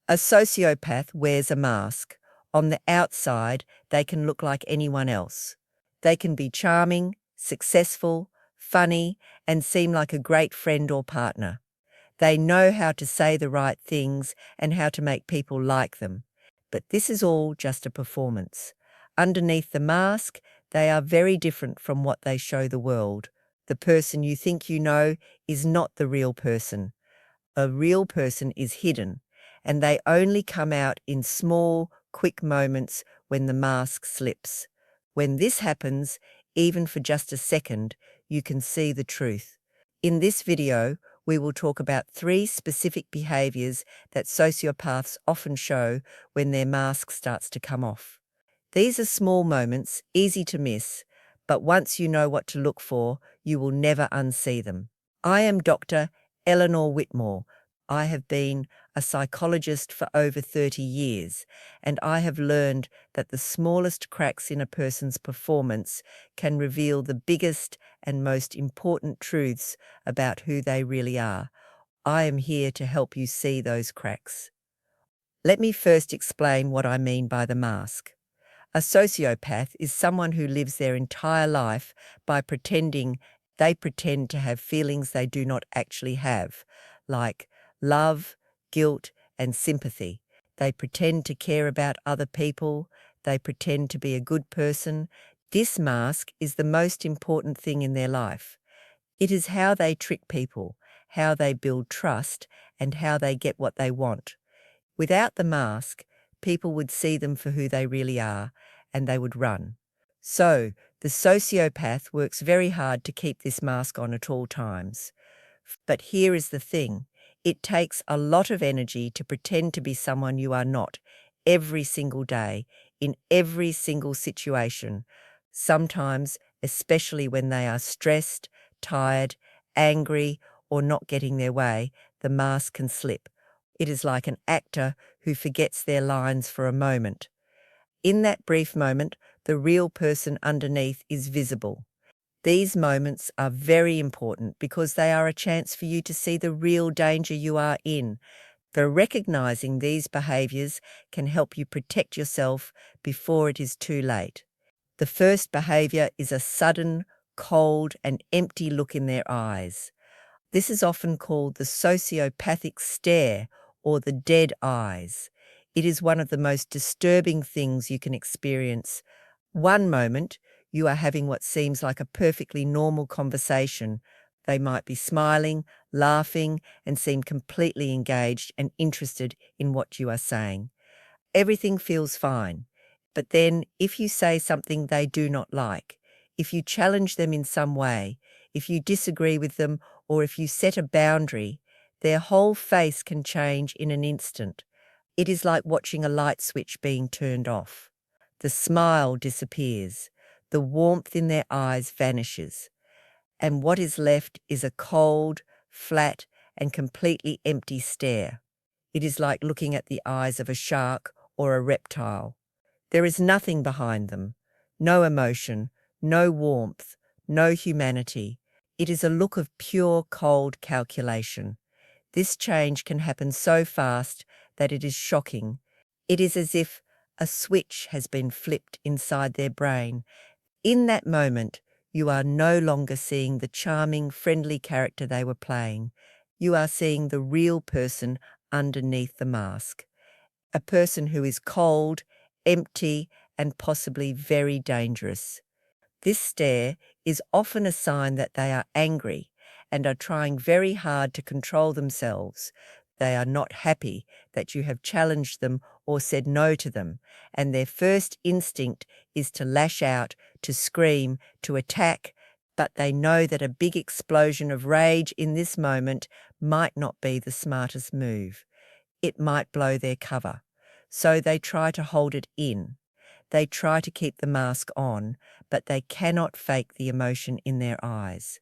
A sociopath wears a mask. On the outside, they can look like anyone else. They can be charming, successful, funny, and seem like a great friend or partner. They know how to say the right things and how to make people like them. But this is all just a performance. Underneath the mask, they are very different from what they show the world. The person you think you know is not the real person. A real person is hidden, and they only come out in small, quick moments when the mask slips. When this happens, even for just a second, you can see the truth. In this video, we will talk about 3 specific behaviours that sociopaths often show when their mask starts to come off. These are small moments, easy to miss, but once you know what to look for, you will never unsee them. I am Dr. Eleanor Whitmore. I have been a psychologist for over 30 years, and I have learned that the smallest cracks in a person's performance can reveal the biggest and most important truths about who they really are. I am here to help you see those cracks. Let me first explain what I mean by the mask. A sociopath is someone who lives their entire life by pretending they pretend to have feelings they do not actually have, like love, guilt, and sympathy. They pretend to care about other people. They pretend to be a good person. This mask is the most important thing in their life. It is how they trick people, how they build trust, and how they get what they want. Without the mask, people would see them for who they really are, and they would run. So, the sociopath works very hard to keep this mask on at all times. But here is the thing. It takes a lot of energy to pretend to be someone you are not, every single day, in every single situation. Sometimes, especially when they are stressed, tired, angry, or not getting their way, the mask can slip. It is like an actor who forgets their lines for a moment. In that brief moment, the real person underneath is visible. These moments are very important because they are a chance for you to see the real danger you are in. For recognizing these behaviors can help you protect yourself before it is too late. The first behavior is a sudden, cold, and empty look in their eyes. This is often called the sociopathic stare or the dead eyes. It is one of the most disturbing things you can experience. One moment, you are having what seems like a perfectly normal conversation. They might be smiling, laughing, and seem completely engaged and interested in what you are saying. Everything feels fine. But then, if you say something they do not like, if you challenge them in some way, if you disagree with them, or if you set a boundary, their whole face can change in an instant. It is like watching a light switch being turned off. The smile disappears. The warmth in their eyes vanishes. And what is left is a cold, flat, and completely empty stare. It is like looking at the eyes of a shark or a reptile. There is nothing behind them. No emotion, no warmth, no humanity. It is a look of pure, cold calculation. This change can happen so fast that it is shocking. It is as if a switch has been flipped inside their brain. In that moment, you are no longer seeing the charming, friendly character they were playing. You are seeing the real person underneath the mask. A person who is cold, empty, and possibly very dangerous. This stare is often a sign that they are angry and are trying very hard to control themselves. They are not happy that you have challenged them or said no to them, and their first instinct is to lash out, to scream, to attack, but they know that a big explosion of rage in this moment might not be the smartest move. It might blow their cover. So they try to hold it in. They try to keep the mask on, but they cannot fake the emotion in their eyes.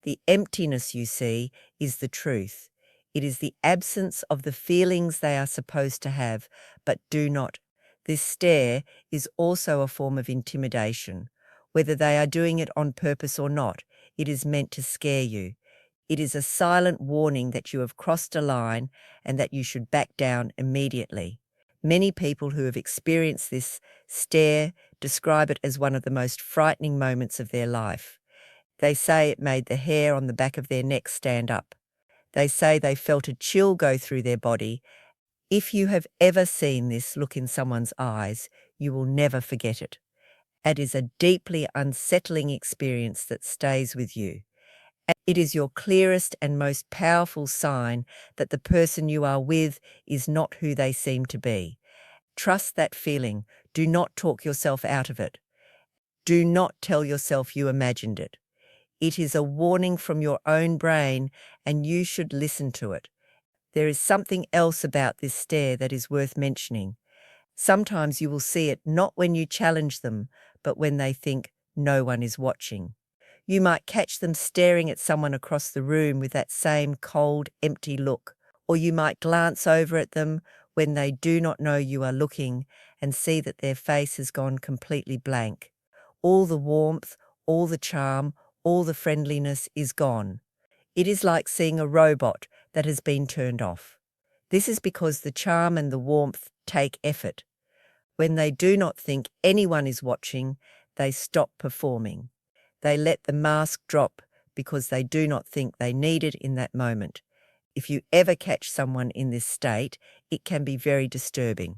The emptiness you see is the truth. It is the absence of the feelings they are supposed to have, but do not. This stare is also a form of intimidation. Whether they are doing it on purpose or not, it is meant to scare you. It is a silent warning that you have crossed a line and that you should back down immediately. Many people who have experienced this stare describe it as one of the most frightening moments of their life. They say it made the hair on the back of their neck stand up. They say they felt a chill go through their body. If you have ever seen this look in someone's eyes, you will never forget it. It is a deeply unsettling experience that stays with you. It is your clearest and most powerful sign that the person you are with is not who they seem to be. Trust that feeling. Do not talk yourself out of it. Do not tell yourself you imagined it. It is a warning from your own brain, and you should listen to it. There is something else about this stare that is worth mentioning. Sometimes you will see it not when you challenge them, but when they think no one is watching. You might catch them staring at someone across the room with that same cold, empty look, or you might glance over at them when they do not know you are looking and see that their face has gone completely blank. All the warmth, all the charm, all the friendliness is gone. It is like seeing a robot that has been turned off. This is because the charm and the warmth take effort. When they do not think anyone is watching, they stop performing. They let the mask drop because they do not think they need it in that moment. If you ever catch someone in this state, it can be very disturbing,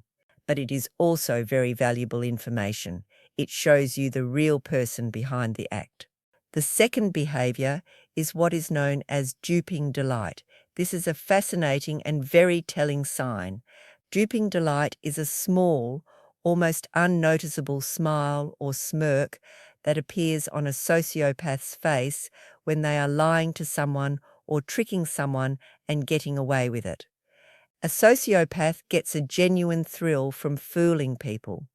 but it is also very valuable information. It shows you the real person behind the act. The second behavior is what is known as duping delight. This is a fascinating and very telling sign. Duping delight is a small, almost unnoticeable smile or smirk that appears on a sociopath's face when they are lying to someone or tricking someone and getting away with it. A sociopath gets a genuine thrill from fooling people.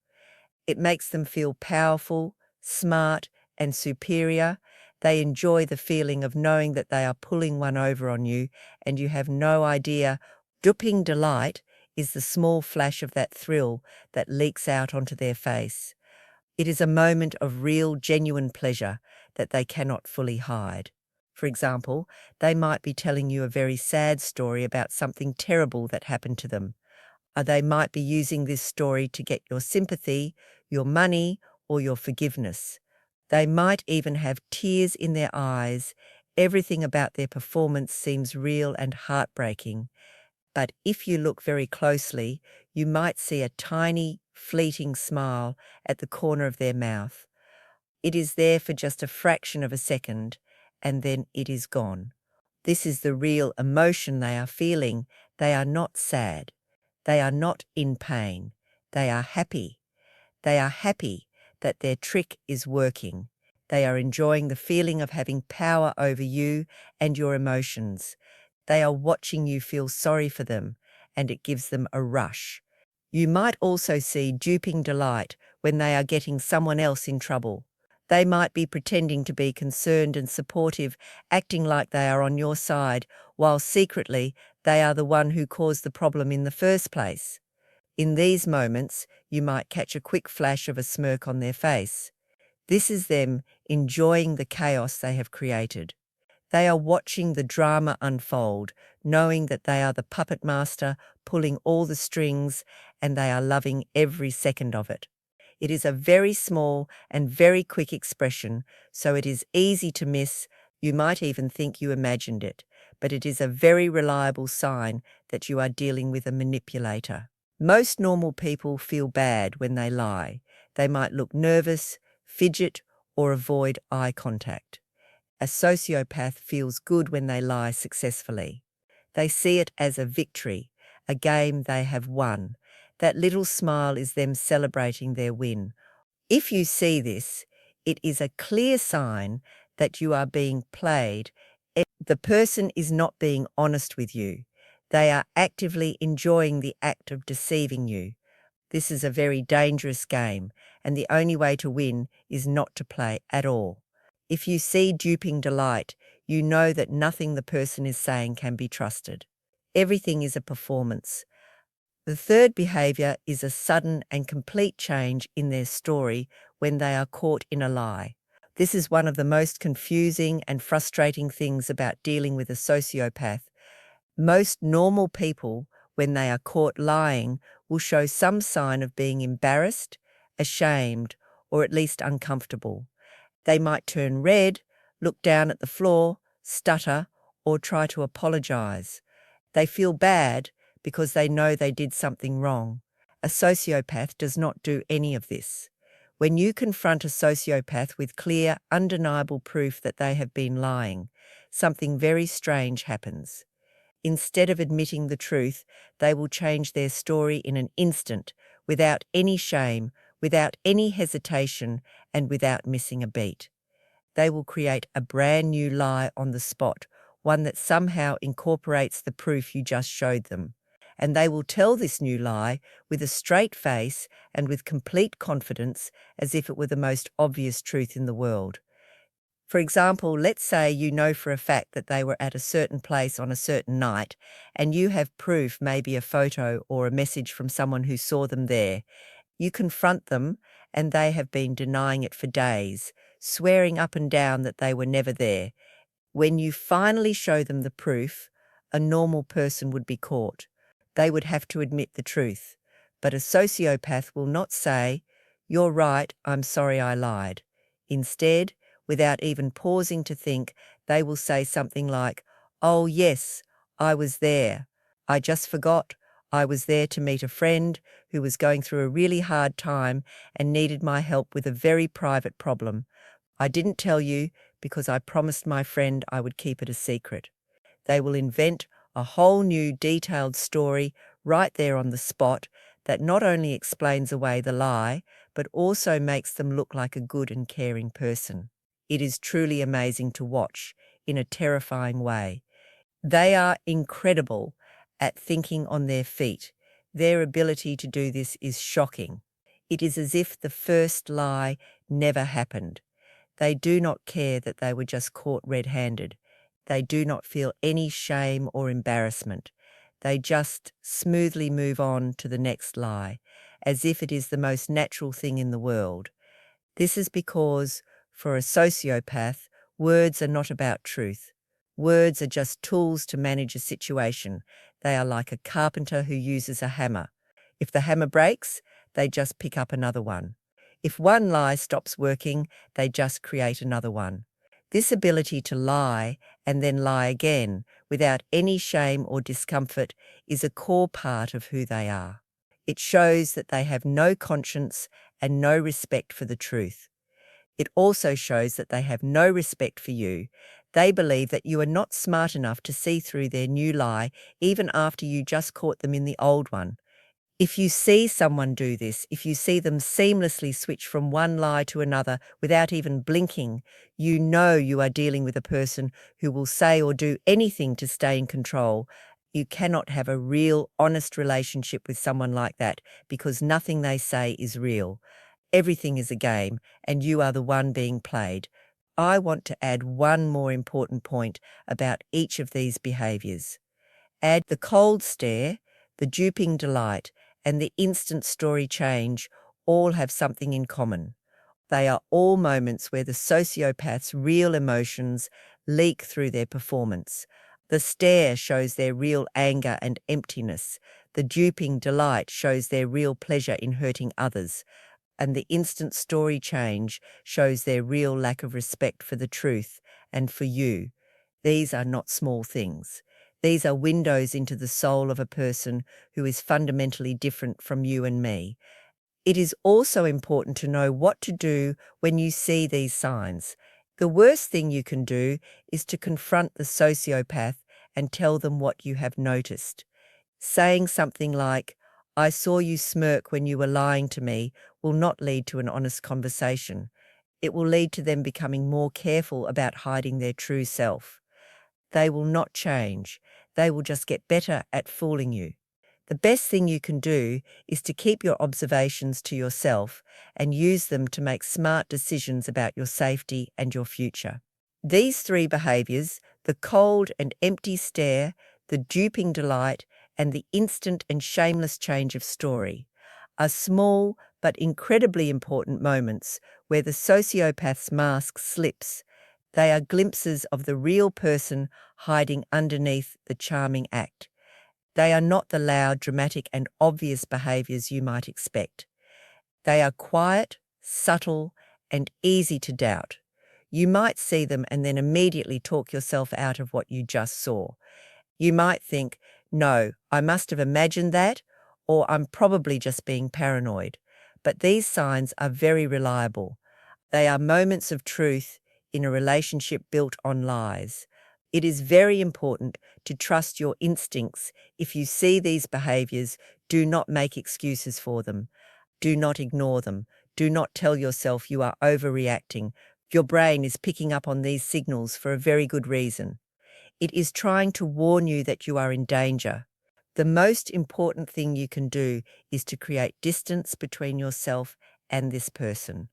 It makes them feel powerful, smart, and superior. They enjoy the feeling of knowing that they are pulling one over on you and you have no idea. Duping delight is the small flash of that thrill that leaks out onto their face. It is a moment of real, genuine pleasure that they cannot fully hide. For example, they might be telling you a very sad story about something terrible that happened to them. Or they might be using this story to get your sympathy, your money, or your forgiveness. They might even have tears in their eyes. Everything about their performance seems real and heartbreaking. But if you look very closely, you might see a tiny, fleeting smile at the corner of their mouth. It is there for just a fraction of a second, and then it is gone. This is the real emotion they are feeling. They are not sad. They are not in pain. They are happy. They are happy that their trick is working. They are enjoying the feeling of having power over you and your emotions. They are watching you feel sorry for them, and it gives them a rush. You might also see duping delight when they are getting someone else in trouble. They might be pretending to be concerned and supportive, acting like they are on your side, while secretly they are the one who caused the problem in the first place. In these moments, you might catch a quick flash of a smirk on their face. This is them enjoying the chaos they have created. They are watching the drama unfold, knowing that they are the puppet master, pulling all the strings, and they are loving every second of it. It is a very small and very quick expression, so it is easy to miss. You might even think you imagined it, but it is a very reliable sign that you are dealing with a manipulator. Most normal people feel bad when they lie. They might look nervous, fidget, or avoid eye contact. A sociopath feels good when they lie successfully. They see it as a victory, a game they have won. That little smile is them celebrating their win. If you see this, it is a clear sign that you are being played. The person is not being honest with you. They are actively enjoying the act of deceiving you. This is a very dangerous game, and the only way to win is not to play at all. If you see duping delight, you know that nothing the person is saying can be trusted. Everything is a performance. The third behavior is a sudden and complete change in their story when they are caught in a lie. This is one of the most confusing and frustrating things about dealing with a sociopath. Most normal people, when they are caught lying, will show some sign of being embarrassed, ashamed, or at least uncomfortable. They might turn red, look down at the floor, stutter, or try to apologize. They feel bad because they know they did something wrong. A sociopath does not do any of this. When you confront a sociopath with clear, undeniable proof that they have been lying, something very strange happens. Instead of admitting the truth, they will change their story in an instant, without any shame, without any hesitation, and without missing a beat. They will create a brand new lie on the spot, one that somehow incorporates the proof you just showed them. And they will tell this new lie with a straight face and with complete confidence, as if it were the most obvious truth in the world. For example, let's say you know for a fact that they were at a certain place on a certain night, and you have proof, maybe a photo or a message from someone who saw them there. You confront them, and they have been denying it for days, swearing up and down that they were never there. When you finally show them the proof, a normal person would be caught. They would have to admit the truth. But a sociopath will not say, "You're right, I'm sorry I lied." Instead, without even pausing to think, they will say something like, "Oh yes, I was there. I just forgot. I was there to meet a friend who was going through a really hard time and needed my help with a very private problem. I didn't tell you because I promised my friend I would keep it a secret." They will invent a whole new detailed story right there on the spot that not only explains away the lie, but also makes them look like a good and caring person. It is truly amazing to watch, in a terrifying way. They are incredible at thinking on their feet. Their ability to do this is shocking. It is as if the first lie never happened. They do not care that they were just caught red-handed. They do not feel any shame or embarrassment. They just smoothly move on to the next lie, as if it is the most natural thing in the world. This is because, for a sociopath, words are not about truth. Words are just tools to manage a situation. They are like a carpenter who uses a hammer. If the hammer breaks, they just pick up another one. If one lie stops working, they just create another one. This ability to lie and then lie again without any shame or discomfort is a core part of who they are. It shows that they have no conscience and no respect for the truth. It also shows that they have no respect for you. They believe that you are not smart enough to see through their new lie even after you just caught them in the old one. If you see someone do this, if you see them seamlessly switch from one lie to another without even blinking, you know you are dealing with a person who will say or do anything to stay in control. You cannot have a real, honest relationship with someone like that because nothing they say is real. Everything is a game, and you are the one being played. I want to add one more important point about each of these behaviors. Add the cold stare, the duping delight, and the instant story change all have something in common. They are all moments where the sociopath's real emotions leak through their performance. The stare shows their real anger and emptiness. The duping delight shows their real pleasure in hurting others. And the instant story change shows their real lack of respect for the truth and for you. These are not small things. These are windows into the soul of a person who is fundamentally different from you and me. It is also important to know what to do when you see these signs. The worst thing you can do is to confront the sociopath and tell them what you have noticed. Saying something like, "I saw you smirk when you were lying to me," will not lead to an honest conversation. It will lead to them becoming more careful about hiding their true self. They will not change. They will just get better at fooling you. The best thing you can do is to keep your observations to yourself and use them to make smart decisions about your safety and your future. These three behaviors, the cold and empty stare, the duping delight, and the instant and shameless change of story, are small but incredibly important moments Where the sociopath's mask slips, they are glimpses of the real person hiding underneath the charming act. They are not the loud, dramatic, and obvious behaviours you might expect. They are quiet, subtle, and easy to doubt. You might see them and then immediately talk yourself out of what you just saw. You might think, no, I must have imagined that, or I'm probably just being paranoid. But these signs are very reliable. They are moments of truth in a relationship built on lies. It is very important to trust your instincts. If you see these behaviors, do not make excuses for them. Do not ignore them. Do not tell yourself you are overreacting. Your brain is picking up on these signals for a very good reason. It is trying to warn you that you are in danger. The most important thing you can do is to create distance between yourself and this person.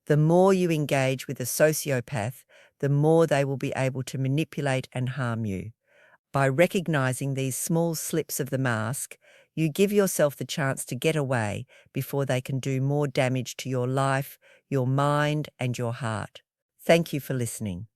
The more you engage with a sociopath, the more they will be able to manipulate and harm you. By recognizing these small slips of the mask, you give yourself the chance to get away before they can do more damage to your life, your mind, and your heart. Thank you for listening.